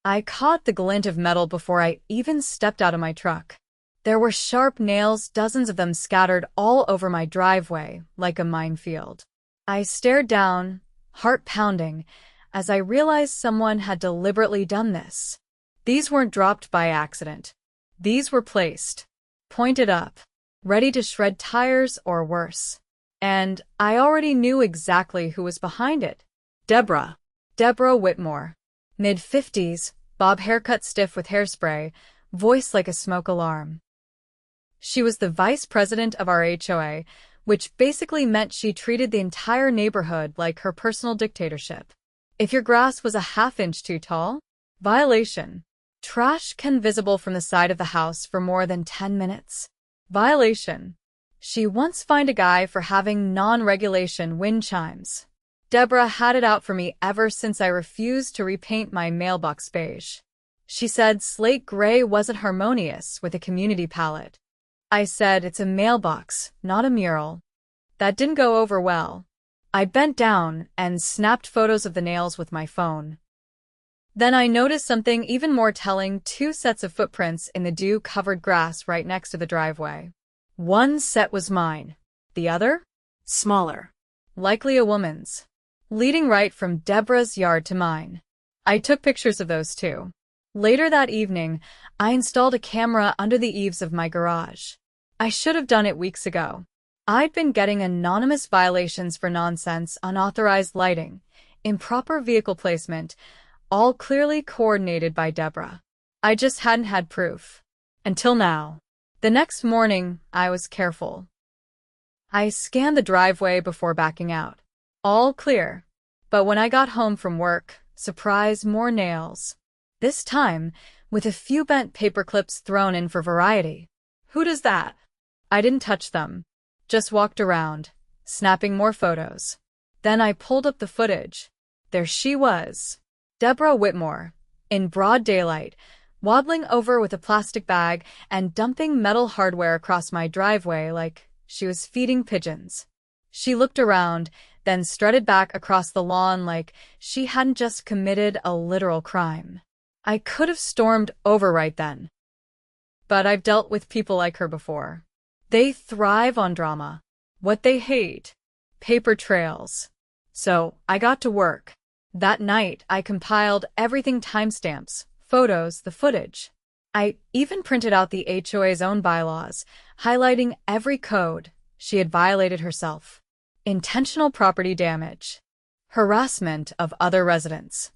I caught the glint of metal before I even stepped out of my truck. There were sharp nails, dozens of them scattered all over my driveway, like a minefield. I stared down, heart pounding, as I realized someone had deliberately done this. These weren't dropped by accident. These were placed, pointed up, ready to shred tires or worse. And I already knew exactly who was behind it. Deborah. Deborah Whitmore. Mid-50s, bob haircut stiff with hairspray, voice like a smoke alarm. She was the vice president of our HOA, which basically meant she treated the entire neighborhood like her personal dictatorship. If your grass was a half-inch too tall, violation. Trash can visible from the side of the house for more than 10 minutes. Violation. She once fined a guy for having non-regulation wind chimes. Deborah had it out for me ever since I refused to repaint my mailbox beige. She said slate gray wasn't harmonious with a community palette. I said it's a mailbox, not a mural. That didn't go over well. I bent down and snapped photos of the nails with my phone. Then I noticed something even more telling: 2 sets of footprints in the dew-covered grass right next to the driveway. One set was mine. The other? Smaller. Likely a woman's. Leading right from Deborah's yard to mine. I took pictures of those too. Later that evening, I installed a camera under the eaves of my garage. I should have done it weeks ago. I'd been getting anonymous violations for nonsense, unauthorized lighting, improper vehicle placement, all clearly coordinated by Deborah. I just hadn't had proof. Until now. The next morning, I was careful. I scanned the driveway before backing out. All clear. But when I got home from work, surprise, more nails. This time, with a few bent paper clips thrown in for variety. Who does that? I didn't touch them. Just walked around, snapping more photos. Then I pulled up the footage. There she was. Deborah Whitmore, in broad daylight, waddling over with a plastic bag and dumping metal hardware across my driveway like she was feeding pigeons. She looked around, then strutted back across the lawn like she hadn't just committed a literal crime. I could have stormed over right then. But I've dealt with people like her before. They thrive on drama. What they hate: paper trails. So I got to work. That night, I compiled everything: timestamps, photos, the footage. I even printed out the HOA's own bylaws, highlighting every code she had violated herself. Intentional property damage. Harassment of other residents.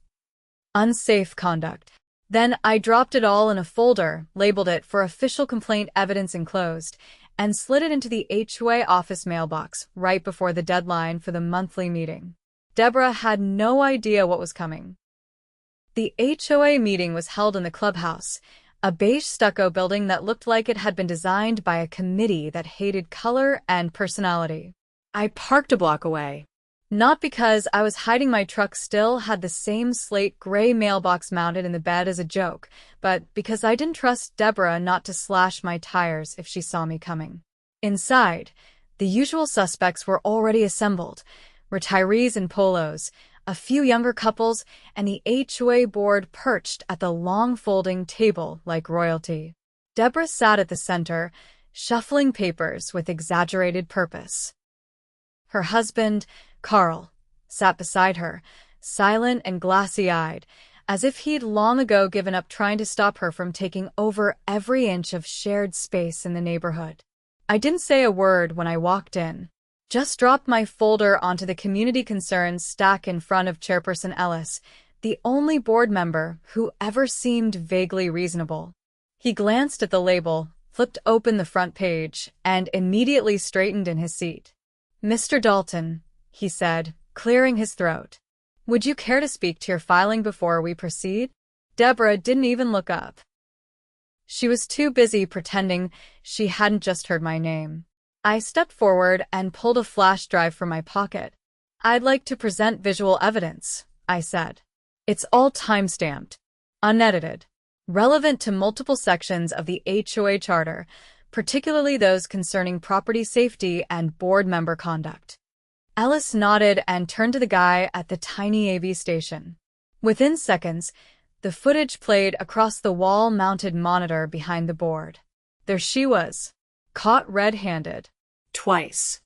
Unsafe conduct. Then I dropped it all in a folder, labeled it for official complaint evidence enclosed, and slid it into the HOA office mailbox right before the deadline for the monthly meeting. Deborah had no idea what was coming. The HOA meeting was held in the clubhouse, a beige stucco building that looked like it had been designed by a committee that hated color and personality. I parked a block away. Not because I was hiding. My truck still had the same slate gray mailbox mounted in the bed as a joke, but because I didn't trust Deborah not to slash my tires if she saw me coming. Inside, the usual suspects were already assembled: retirees in polos, a few younger couples, and the HOA board perched at the long folding table like royalty. Deborah sat at the center, shuffling papers with exaggerated purpose. Her husband, Carl, sat beside her, silent and glassy-eyed, as if he'd long ago given up trying to stop her from taking over every inch of shared space in the neighborhood. I didn't say a word when I walked in. Just dropped my folder onto the community concerns stack in front of Chairperson Ellis, the only board member who ever seemed vaguely reasonable. He glanced at the label, flipped open the front page, and immediately straightened in his seat. "Mr. Dalton," he said, clearing his throat, "would you care to speak to your filing before we proceed?" Deborah didn't even look up. She was too busy pretending she hadn't just heard my name. I stepped forward and pulled a flash drive from my pocket. "I'd like to present visual evidence," I said. "It's all time-stamped, unedited, relevant to multiple sections of the HOA charter, particularly those concerning property safety and board member conduct." Ellis nodded and turned to the guy at the tiny AV station. Within seconds, The footage played across the wall-mounted monitor behind the board. There she was, caught red-handed. Twice.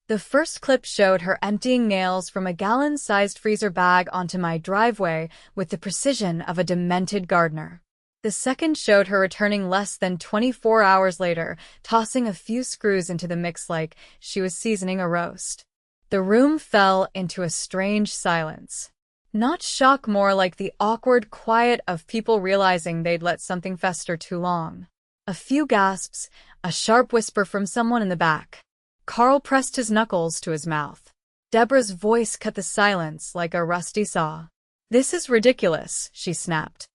The first clip showed her emptying nails from a gallon-sized freezer bag onto my driveway with the precision of a demented gardener. The second showed her returning less than 24 hours later, tossing a few screws into the mix like she was seasoning a roast. The room fell into a strange silence. Not shock, more like the awkward quiet of people realizing they'd let something fester too long. A few gasps, a sharp whisper from someone in the back. Carl pressed his knuckles to his mouth. Deborah's voice cut the silence like a rusty saw. "This is ridiculous," she snapped.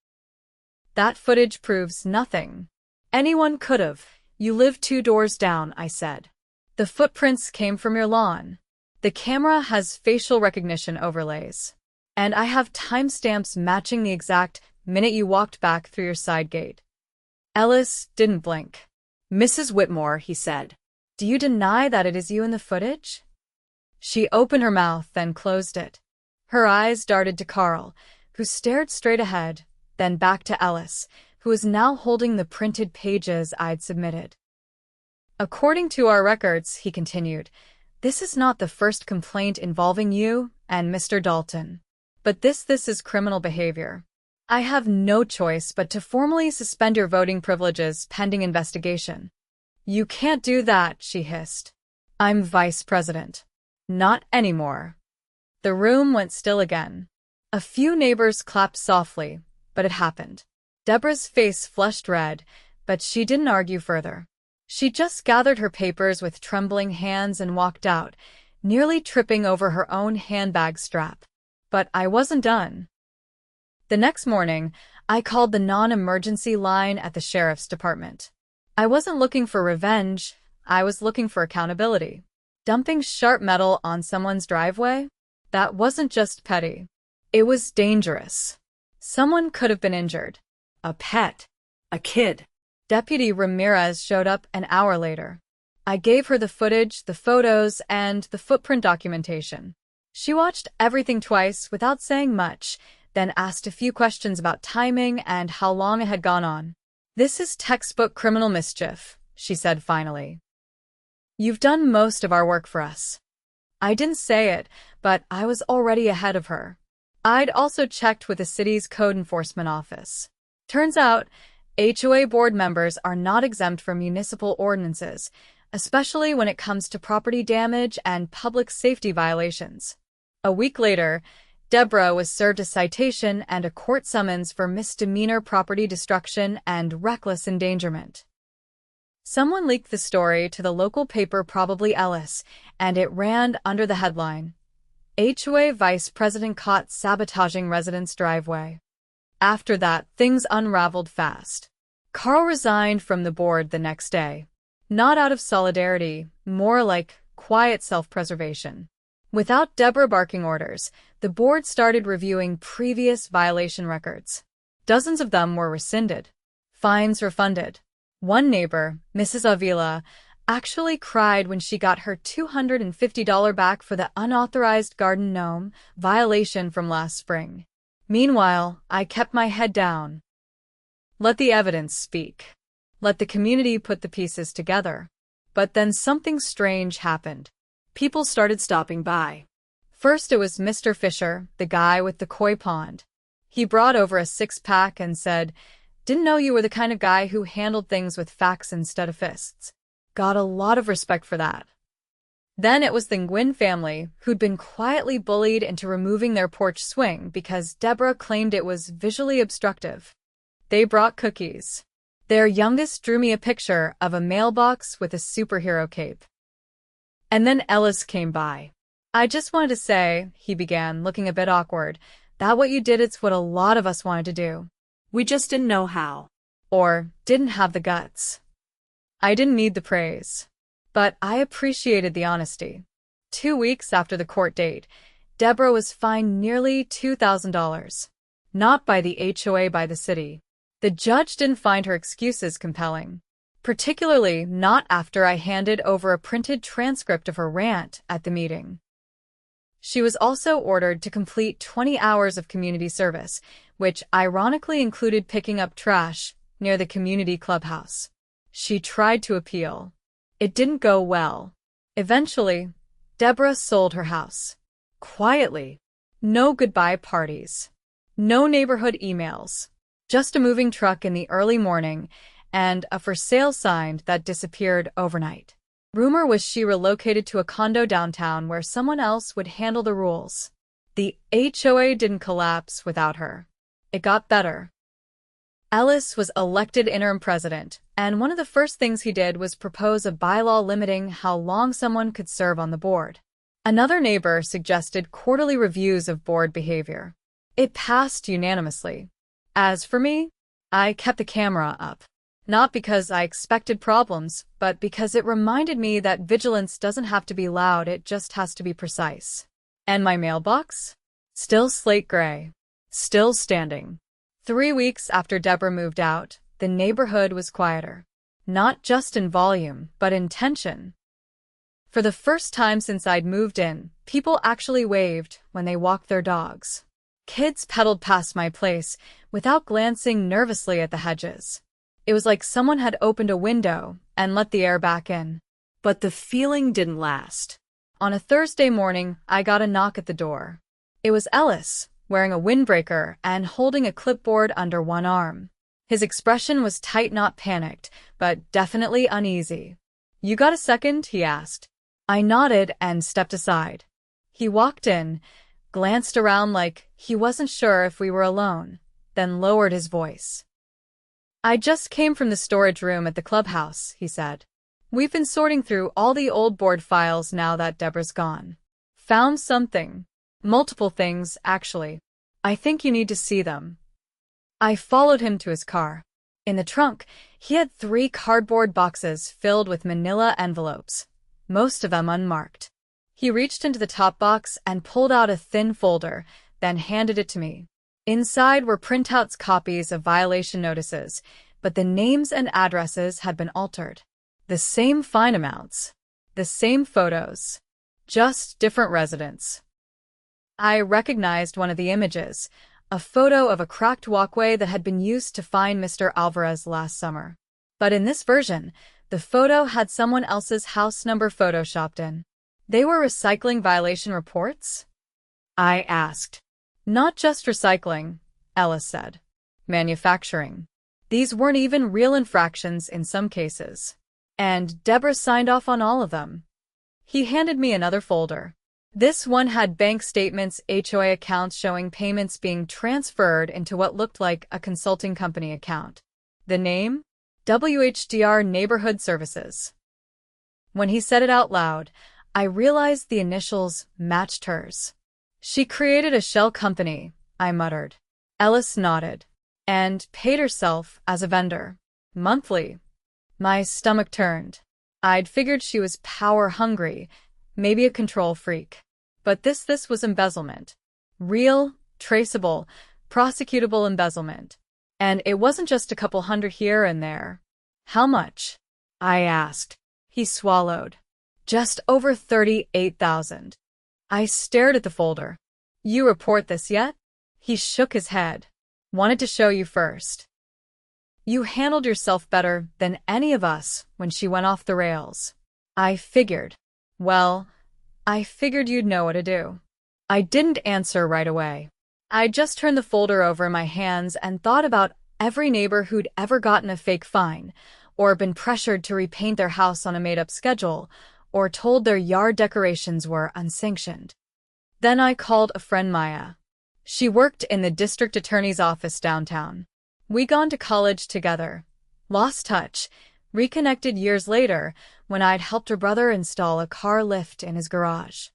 "That footage proves nothing. Anyone could've. You live 2 doors down," I said. "The footprints came from your lawn. The camera has facial recognition overlays. And I have timestamps matching the exact minute you walked back through your side gate." Ellis didn't blink. "Mrs. Whitmore," he said, "do you deny that it is you in the footage?" She opened her mouth, then closed it. Her eyes darted to Carl, who stared straight ahead, then back to Ellis, who was now holding the printed pages I'd submitted. "According to our records," he continued, "this is not the first complaint involving you and Mr. Dalton. But this is criminal behavior. I have no choice but to formally suspend your voting privileges pending investigation." "You can't do that," she hissed. "I'm vice president." "Not anymore." The room went still again. A few neighbors clapped softly, but it happened. Deborah's face flushed red, but she didn't argue further. She just gathered her papers with trembling hands and walked out, nearly tripping over her own handbag strap. But I wasn't done. The next morning, I called the non-emergency line at the sheriff's department. I wasn't looking for revenge, I was looking for accountability. Dumping sharp metal on someone's driveway? That wasn't just petty. It was dangerous. Someone could have been injured. A pet. A kid. Deputy Ramirez showed up an hour later. I gave her the footage, the photos, and the footprint documentation. She watched everything twice without saying much, then asked a few questions about timing and how long it had gone on. "This is textbook criminal mischief," she said finally. "You've done most of our work for us." I didn't say it, but I was already ahead of her. I'd also checked with the city's code enforcement office. Turns out, HOA board members are not exempt from municipal ordinances, especially when it comes to property damage and public safety violations. A week later, Deborah was served a citation and a court summons for misdemeanor property destruction and reckless endangerment. Someone leaked the story to the local paper, probably Ellis, and it ran under the headline, "HOA Vice President Caught Sabotaging Resident's Driveway." After that, things unraveled fast. Carl resigned from the board the next day. Not out of solidarity, more like quiet self-preservation. Without Deborah barking orders, the board started reviewing previous violation records. Dozens of them were rescinded. Fines refunded. One neighbor, Mrs. Avila, actually cried when she got her $250 back for the unauthorized garden gnome violation from last spring. Meanwhile, I kept my head down. Let the evidence speak. Let the community put the pieces together. But then something strange happened. People started stopping by. First it was Mr. Fisher, the guy with the koi pond. He brought over a 6-pack and said, "Didn't know you were the kind of guy who handled things with facts instead of fists." Got a lot of respect for that. Then it was the Nguyen family, who'd been quietly bullied into removing their porch swing because Deborah claimed it was visually obstructive. They brought cookies. Their youngest drew me a picture of a mailbox with a superhero cape. And then Ellis came by. "I just wanted to say," he began, looking a bit awkward, "that what you did, it's what a lot of us wanted to do. We just didn't know how. Or didn't have the guts." I didn't need the praise. But I appreciated the honesty. 2 weeks after the court date, Deborah was fined nearly $2,000. Not by the HOA, by the city. The judge didn't find her excuses compelling. Particularly not after I handed over a printed transcript of her rant at the meeting. She was also ordered to complete 20 hours of community service, which ironically included picking up trash near the community clubhouse. She tried to appeal. It didn't go well. Eventually, Deborah sold her house. Quietly. No goodbye parties. No neighborhood emails. Just a moving truck in the early morning and a for sale sign that disappeared overnight. Rumor was she relocated to a condo downtown where someone else would handle the rules. The HOA didn't collapse without her. It got better. Ellis was elected interim president, and one of the first things he did was propose a bylaw limiting how long someone could serve on the board. Another neighbor suggested quarterly reviews of board behavior. It passed unanimously. As for me, I kept the camera up. Not because I expected problems, but because it reminded me that vigilance doesn't have to be loud, it just has to be precise. And my mailbox? Still slate gray. Still standing. 3 weeks after Deborah moved out, the neighborhood was quieter. Not just in volume, but in tension. For the first time since I'd moved in, people actually waved when they walked their dogs. Kids pedaled past my place without glancing nervously at the hedges. It was like someone had opened a window and let the air back in. But the feeling didn't last. On a Thursday morning, I got a knock at the door. It was Ellis, wearing a windbreaker and holding a clipboard under one arm. His expression was tight, not panicked, but definitely uneasy. "You got a second?" he asked. I nodded and stepped aside. He walked in, glanced around like he wasn't sure if we were alone, then lowered his voice. "I just came from the storage room at the clubhouse," he said. "We've been sorting through all the old board files now that Deborah's gone. Found something. Multiple things, actually. I think you need to see them." I followed him to his car. In the trunk, he had 3 cardboard boxes filled with manila envelopes, most of them unmarked. He reached into the top box and pulled out a thin folder, then handed it to me. Inside were printouts, copies of violation notices, but the names and addresses had been altered. The same fine amounts. The same photos. Just different residents. I recognized one of the images, a photo of a cracked walkway that had been used to find Mr. Alvarez last summer. But in this version, the photo had someone else's house number photoshopped in. They were recycling violation reports? I asked. "Not just recycling," Ellis said. "Manufacturing. These weren't even real infractions in some cases. And Deborah signed off on all of them." He handed me another folder. This one had bank statements, HOA accounts showing payments being transferred into what looked like a consulting company account. The name? WHDR Neighborhood Services. When he said it out loud, I realized the initials matched hers. "She created a shell company," I muttered. Ellis nodded. "And paid herself as a vendor. Monthly." My stomach turned. I'd figured she was power-hungry, maybe a control freak. But this was embezzlement. Real, traceable, prosecutable embezzlement. And it wasn't just a couple hundred here and there. "How much?" I asked. He swallowed. "Just over 38,000. I stared at the folder. "You report this yet?" He shook his head. "Wanted to show you first. You handled yourself better than any of us when she went off the rails." I figured. Well, I figured you'd know what to do. I didn't answer right away. I just turned the folder over in my hands and thought about every neighbor who'd ever gotten a fake fine, or been pressured to repaint their house on a made-up schedule, or told their yard decorations were unsanctioned. Then I called a friend, Maya. She worked in the district attorney's office downtown. We'd gone to college together, lost touch, reconnected years later when I'd helped her brother install a car lift in his garage.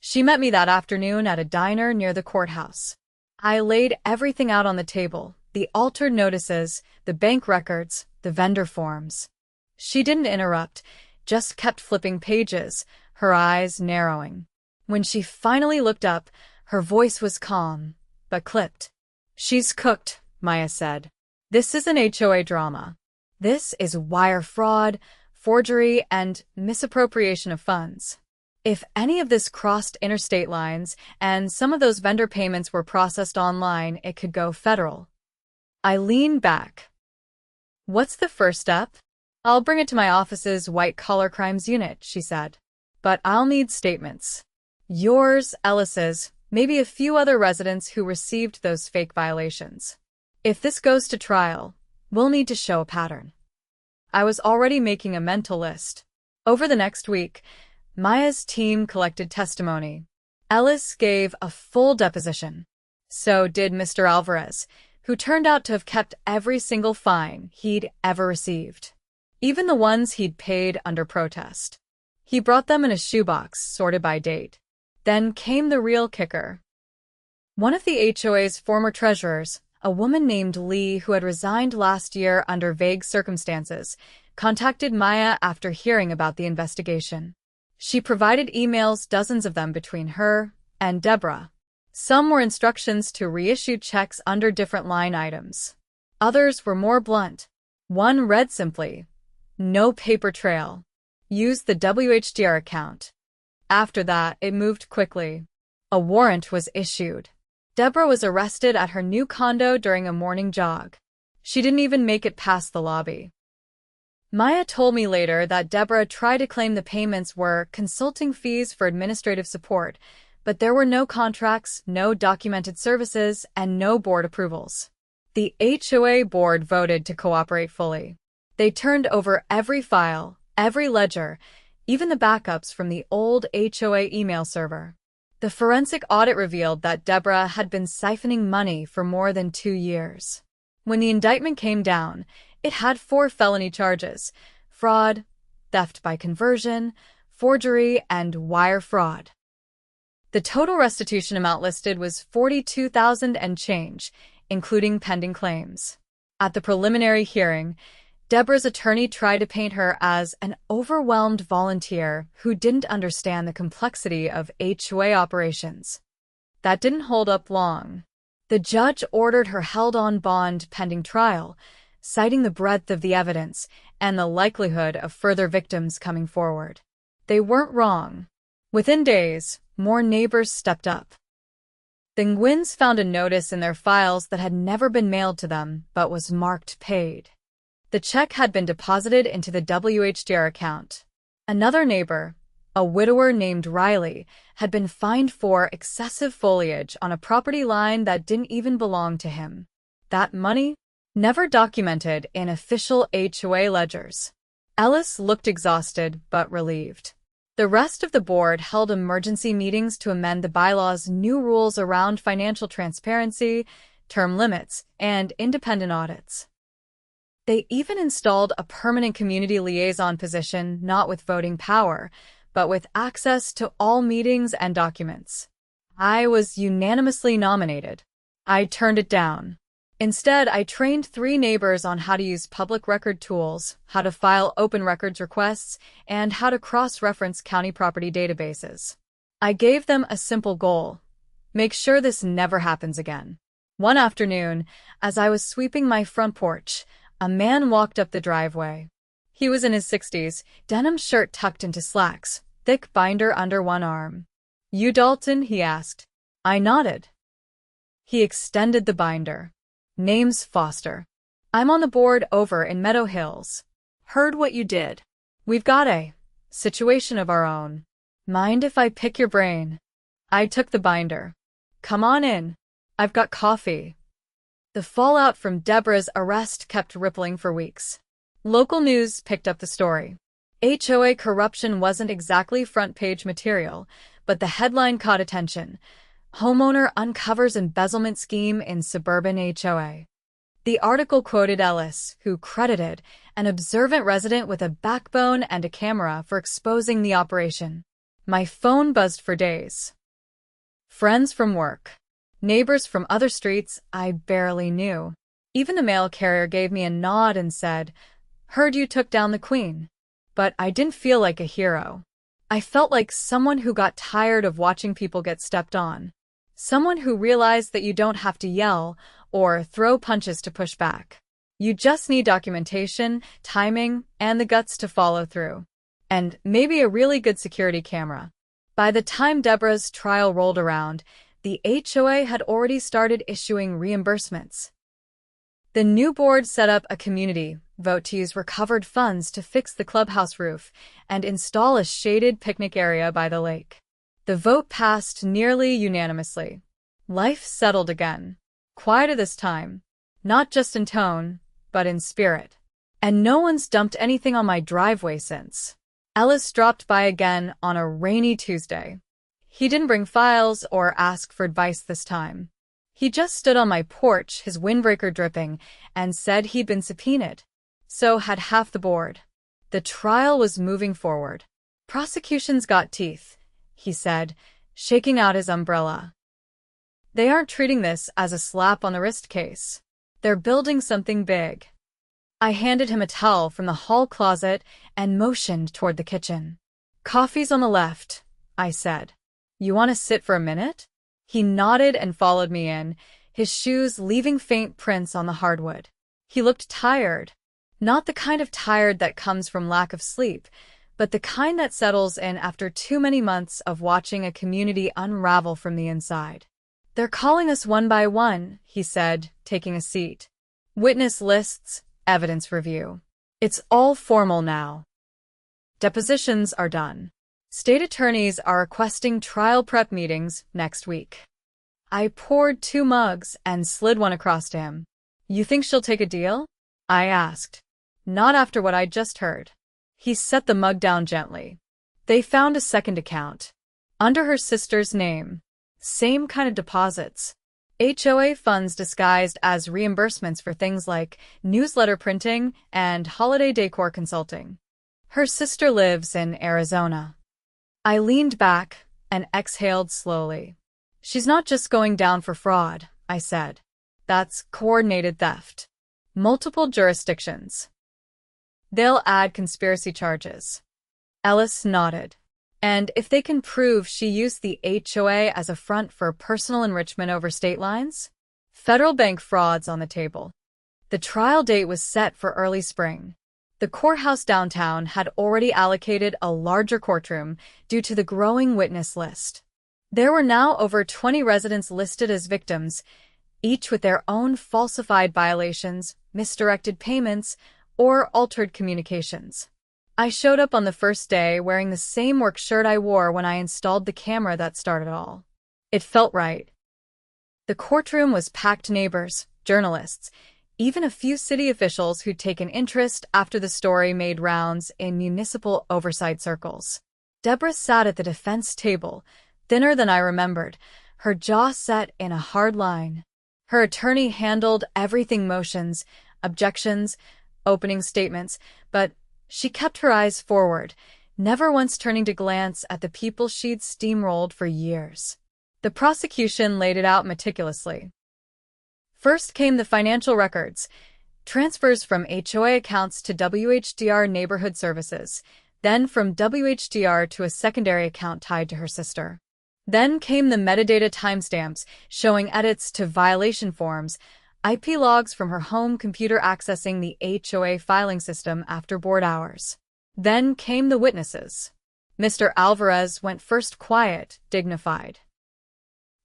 She met me that afternoon at a diner near the courthouse. I laid everything out on the table, the altered notices, the bank records, the vendor forms. She didn't interrupt, just kept flipping pages, her eyes narrowing. When she finally looked up, her voice was calm, but clipped. "She's cooked," Maya said. "This isn't HOA drama. This is wire fraud, forgery, and misappropriation of funds. If any of this crossed interstate lines and some of those vendor payments were processed online, it could go federal. I leaned back. What's the first step? I'll bring it to my office's white-collar crimes unit, she said. But I'll need statements. Yours, Ellis's, maybe a few other residents who received those fake violations. If this goes to trial, we'll need to show a pattern. I was already making a mental list. Over the next week, Maya's team collected testimony. Ellis gave a full deposition. So did Mr. Alvarez, who turned out to have kept every single fine he'd ever received, even the ones he'd paid under protest. He brought them in a shoebox, sorted by date. Then came the real kicker. One of the HOA's former treasurers, a woman named Lee who had resigned last year under vague circumstances, contacted Maya after hearing about the investigation. She provided emails, dozens of them between her and Deborah. Some were instructions to reissue checks under different line items. Others were more blunt. One read simply, "No paper trail. Use the WHDR account." After that, it moved quickly. A warrant was issued. Deborah was arrested at her new condo during a morning jog. She didn't even make it past the lobby. Maya told me later that Deborah tried to claim the payments were consulting fees for administrative support, but there were no contracts, no documented services, and no board approvals. The HOA board voted to cooperate fully. They turned over every file, every ledger, even the backups from the old HOA email server. The forensic audit revealed that Deborah had been siphoning money for more than 2 years. When the indictment came down, it had 4 felony charges: fraud, theft by conversion, forgery, and wire fraud. The total restitution amount listed was $42,000 and change, including pending claims. At the preliminary hearing, Deborah's attorney tried to paint her as an overwhelmed volunteer who didn't understand the complexity of HOA operations. That didn't hold up long. The judge ordered her held on bond pending trial, citing the breadth of the evidence and the likelihood of further victims coming forward. They weren't wrong. Within days, more neighbors stepped up. The Nguyen's found a notice in their files that had never been mailed to them but was marked paid. The check had been deposited into the WHDR account. Another neighbor, a widower named Riley, had been fined for excessive foliage on a property line that didn't even belong to him. That money? Never documented in official HOA ledgers. Ellis looked exhausted but relieved. The rest of the board held emergency meetings to amend the bylaws' new rules around financial transparency, term limits, and independent audits. They even installed a permanent community liaison position, not with voting power, but with access to all meetings and documents. I was unanimously nominated. I turned it down. Instead, I trained 3 neighbors on how to use public record tools, how to file open records requests, and how to cross-reference county property databases. I gave them a simple goal: make sure this never happens again. One afternoon, as I was sweeping my front porch, a man walked up the driveway. He was in his 60s, denim shirt tucked into slacks, thick binder under one arm. "You Dalton?" he asked. I nodded. He extended the binder. "Name's Foster. I'm on the board over in Meadow Hills. Heard what you did. We've got a situation of our own. Mind if I pick your brain?" I took the binder. "Come on in. I've got coffee." The fallout from Deborah's arrest kept rippling for weeks. Local news picked up the story. HOA corruption wasn't exactly front-page material, but the headline caught attention. Homeowner uncovers embezzlement scheme in suburban HOA. The article quoted Ellis, who credited an observant resident with a backbone and a camera for exposing the operation. My phone buzzed for days. Friends from work, neighbors from other streets I barely knew. Even the mail carrier gave me a nod and said, "Heard you took down the Queen." But I didn't feel like a hero. I felt like someone who got tired of watching people get stepped on. Someone who realized that you don't have to yell or throw punches to push back. You just need documentation, timing, and the guts to follow through. And maybe a really good security camera. By the time Deborah's trial rolled around, the HOA had already started issuing reimbursements. The new board set up a community vote to use recovered funds to fix the clubhouse roof and install a shaded picnic area by the lake. The vote passed nearly unanimously. Life settled again. Quieter this time. Not just in tone, but in spirit. And no one's dumped anything on my driveway since. Ellis dropped by again on a rainy Tuesday. He didn't bring files or ask for advice this time. He just stood on my porch, his windbreaker dripping, and said he'd been subpoenaed. So had half the board. The trial was moving forward. Prosecution's got teeth, he said, shaking out his umbrella. They aren't treating this as a slap on the wrist case. They're building something big. I handed him a towel from the hall closet and motioned toward the kitchen. Coffee's on the left, I said. You want to sit for a minute? He nodded and followed me in, his shoes leaving faint prints on the hardwood. He looked tired. Not the kind of tired that comes from lack of sleep, but the kind that settles in after too many months of watching a community unravel from the inside. They're calling us one by one, he said, taking a seat. Witness lists, evidence review. It's all formal now. Depositions are done. State attorneys are requesting trial prep meetings next week. I poured 2 mugs and slid one across to him. You think she'll take a deal? I asked. Not after what I'd just heard. He set the mug down gently. They found a second account. Under her sister's name. Same kind of deposits. HOA funds disguised as reimbursements for things like newsletter printing and holiday decor consulting. Her sister lives in Arizona. I leaned back and exhaled slowly. She's not just going down for fraud, I said. That's coordinated theft. Multiple jurisdictions. They'll add conspiracy charges. Ellis nodded. And if they can prove she used the HOA as a front for personal enrichment over state lines? Federal bank fraud's on the table. The trial date was set for early spring. The courthouse downtown had already allocated a larger courtroom due to the growing witness list. There were now over 20 residents listed as victims, each with their own falsified violations, misdirected payments, or altered communications. I showed up on the first day wearing the same work shirt I wore when I installed the camera that started all. It felt right. The courtroom was packed. Neighbors, journalists, even a few city officials who'd taken interest after the story made rounds in municipal oversight circles. Deborah sat at the defense table, thinner than I remembered, her jaw set in a hard line. Her attorney handled everything: motions, objections, opening statements, but she kept her eyes forward, never once turning to glance at the people she'd steamrolled for years. The prosecution laid it out meticulously. First came the financial records, transfers from HOA accounts to WHDR Neighborhood Services, then from WHDR to a secondary account tied to her sister. Then came the metadata timestamps showing edits to violation forms, IP logs from her home computer accessing the HOA filing system after board hours. Then came the witnesses. Mr. Alvarez went first, quiet, dignified.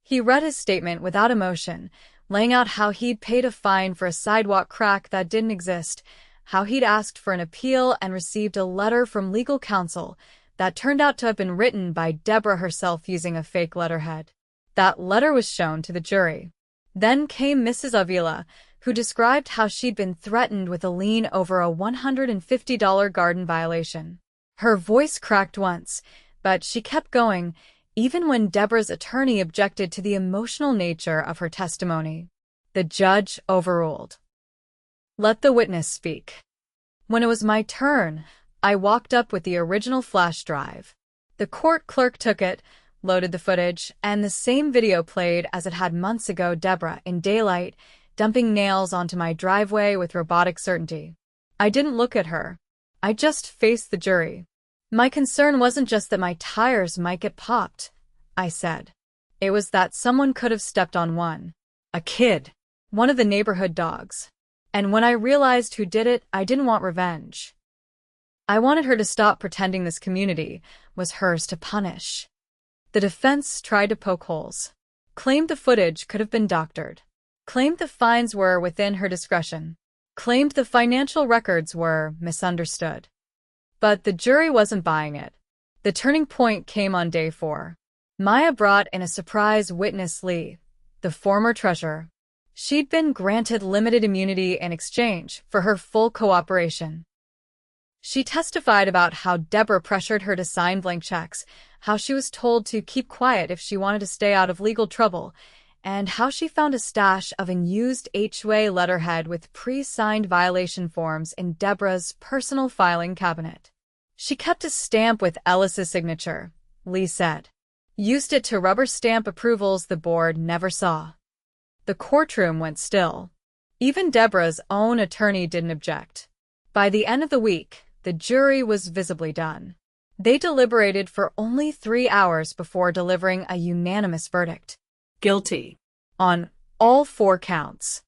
He read his statement without emotion, laying out how he'd paid a fine for a sidewalk crack that didn't exist, how he'd asked for an appeal and received a letter from legal counsel that turned out to have been written by Deborah herself using a fake letterhead. That letter was shown to the jury. Then came Mrs. Avila, who described how she'd been threatened with a lien over a $150 garden violation. Her voice cracked once, but she kept going, even when Deborah's attorney objected to the emotional nature of her testimony. The judge overruled. Let the witness speak. When it was my turn, I walked up with the original flash drive. The court clerk took it, loaded the footage, and the same video played as it had months ago. Deborah, in daylight, dumping nails onto my driveway with robotic certainty. I didn't look at her. I just faced the jury. My concern wasn't just that my tires might get popped, I said. It was that someone could have stepped on one. A kid. One of the neighborhood dogs. And when I realized who did it, I didn't want revenge. I wanted her to stop pretending this community was hers to punish. The defense tried to poke holes. Claimed the footage could have been doctored. Claimed the fines were within her discretion. Claimed the financial records were misunderstood. But the jury wasn't buying it. The turning point came on day 4. Maya brought in a surprise witness, Lee, the former treasurer. She'd been granted limited immunity in exchange for her full cooperation. She testified about how Deborah pressured her to sign blank checks, how she was told to keep quiet if she wanted to stay out of legal trouble, and how she found a stash of unused HOA letterhead with pre-signed violation forms in Deborah's personal filing cabinet. She kept a stamp with Ellis's signature, Lee said. Used it to rubber stamp approvals the board never saw. The courtroom went still. Even Deborah's own attorney didn't object. By the end of the week, the jury was visibly done. They deliberated for only 3 hours before delivering a unanimous verdict. Guilty. On all 4 counts.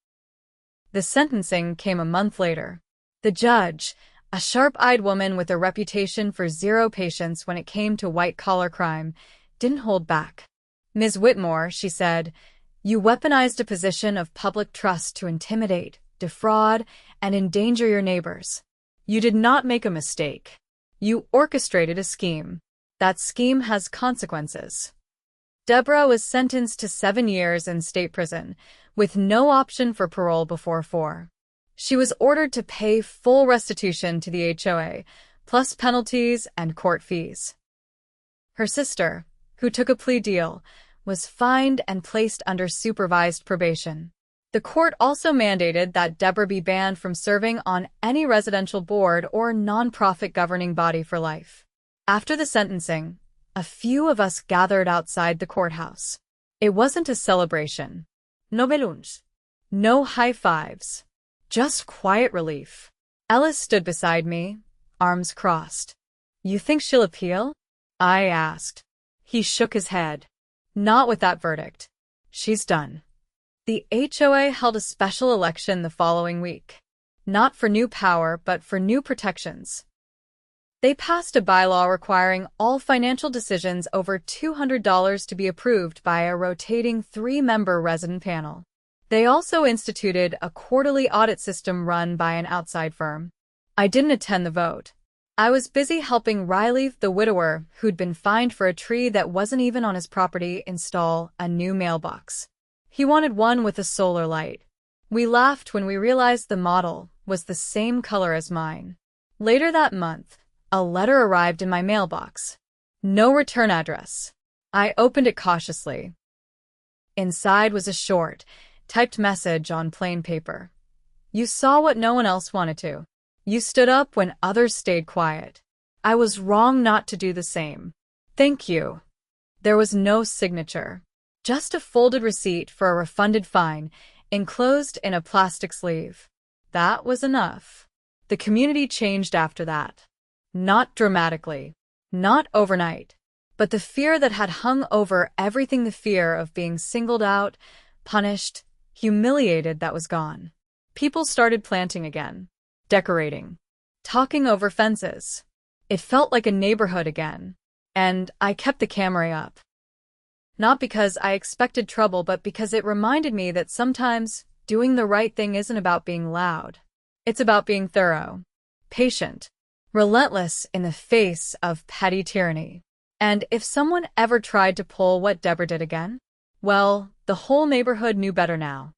The sentencing came a month later. The judge, a sharp-eyed woman with a reputation for zero patience when it came to white-collar crime, didn't hold back. Ms. Whitmore, she said, you weaponized a position of public trust to intimidate, defraud, and endanger your neighbors. You did not make a mistake. You orchestrated a scheme. That scheme has consequences. Deborah was sentenced to 7 years in state prison, with no option for parole before 4. She was ordered to pay full restitution to the HOA, plus penalties and court fees. Her sister, who took a plea deal, was fined and placed under supervised probation. The court also mandated that Deborah be banned from serving on any residential board or nonprofit governing body for life. After the sentencing, a few of us gathered outside the courthouse. It wasn't a celebration. No balloons. No high fives. Just quiet relief. Ellis stood beside me, arms crossed. You think she'll appeal? I asked. He shook his head. Not with that verdict. She's done. The HOA held a special election the following week. Not for new power, but for new protections. They passed a bylaw requiring all financial decisions over $200 to be approved by a rotating 3-member resident panel. They also instituted a quarterly audit system run by an outside firm. I didn't attend the vote. I was busy helping Riley, the widower, who'd been fined for a tree that wasn't even on his property, install a new mailbox. He wanted one with a solar light. We laughed when we realized the model was the same color as mine. Later that month, a letter arrived in my mailbox. No return address. I opened it cautiously. Inside was a short, typed message on plain paper. You saw what no one else wanted to. You stood up when others stayed quiet. I was wrong not to do the same. Thank you. There was no signature. Just a folded receipt for a refunded fine, enclosed in a plastic sleeve. That was enough. The community changed after that. Not dramatically. Not overnight. But the fear that had hung over everything, the fear of being singled out, punished, humiliated, that was gone. People started planting again. Decorating. Talking over fences. It felt like a neighborhood again. And I kept the camera up. Not because I expected trouble, but because it reminded me that sometimes doing the right thing isn't about being loud. It's about being thorough, patient, relentless in the face of petty tyranny. And if someone ever tried to pull what Deborah did again, well, the whole neighborhood knew better now.